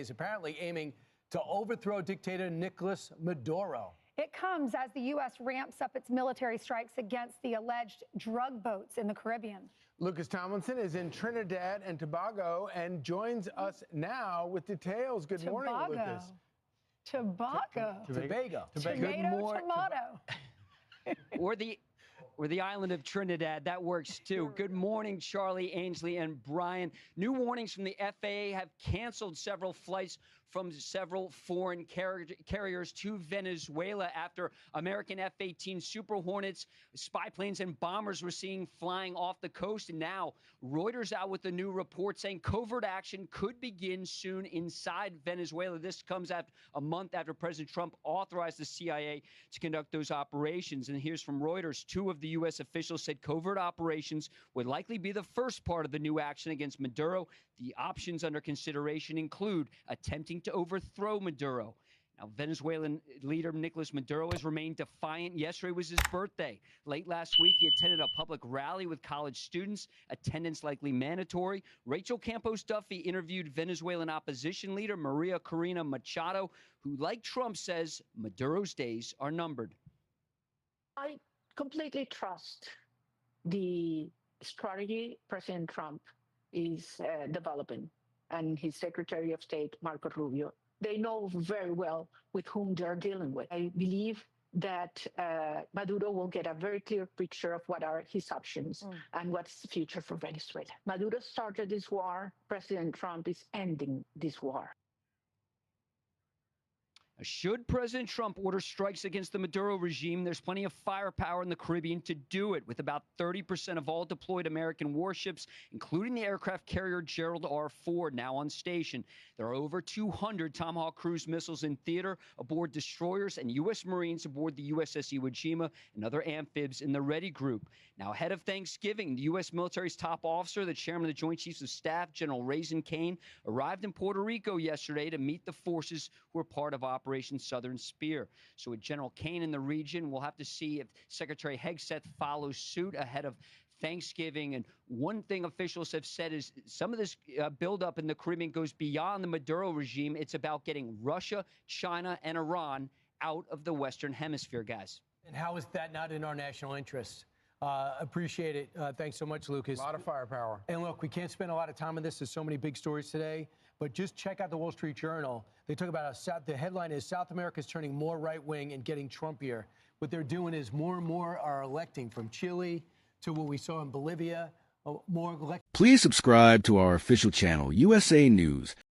is apparently aiming to overthrow dictator Nicolas Maduro. It comes as the U.S. ramps up its military strikes against the alleged drug boats in the Caribbean. Lucas Tomlinson is in Trinidad and Tobago and joins us now with details. Good morning, Lucas. Tobago. Tobago. Tomato, tomato. Or the island of Trinidad. That works too. Good morning, Charlie, Ainsley, and Brian. New warnings from the FAA have canceled several flights from several foreign carriers to Venezuela after American F-18 Super Hornets, spy planes, and bombers were seen flying off the coast. And now Reuters out with a new report saying covert action could begin soon inside Venezuela. This comes after a month after President Trump authorized the CIA to conduct those operations. And here's from Reuters. Two of the U.S. officials said covert operations would likely be the first part of the new action against Maduro. The options under consideration include attempting to overthrow Maduro. Now, Venezuelan leader Nicolas Maduro has remained defiant. Yesterday was his birthday. Late last week, he attended a public rally with college students, attendance likely mandatory. Rachel Campos-Duffy interviewed Venezuelan opposition leader Maria Corina Machado, who, like Trump, says Maduro's days are numbered. I completely trust the strategy President Trump is developing and his Secretary of State, Marco Rubio. They know very well with whom they're dealing with. I believe that Maduro will get a very clear picture of what are his options and what's the future for Venezuela. Maduro started this war. President Trump is ending this war. Should President Trump order strikes against the Maduro regime, there's plenty of firepower in the Caribbean to do it, with about 30% of all deployed American warships, including the aircraft carrier Gerald R. Ford, now on station. There are over 200 Tomahawk cruise missiles in theater aboard destroyers and U.S. Marines aboard the USS Iwo Jima and other amphibs in the Ready Group. Now, ahead of Thanksgiving, the U.S. military's top officer, the chairman of the Joint Chiefs of Staff, General Raisin Kane, arrived in Puerto Rico yesterday to meet the forces who are part of Operation Southern Spear. So with General Kane in the region, we'll have to see if Secretary Hegseth follows suit ahead of Thanksgiving. And one thing officials have said is some of this buildup in the Caribbean goes beyond the Maduro regime. It's about getting Russia, China, and Iran out of the Western Hemisphere, guys. And how is that not in our national interest? Appreciate it. Thanks so much, Lucas. A lot of firepower. And look, we can't spend a lot of time on this. There's so many big stories today. But just check out the Wall Street Journal. They talk about the headline is South America is turning more right-wing and getting Trumpier. What they're doing is more and more are electing, from Chile to what we saw in Bolivia. Please subscribe to our official channel, USA News,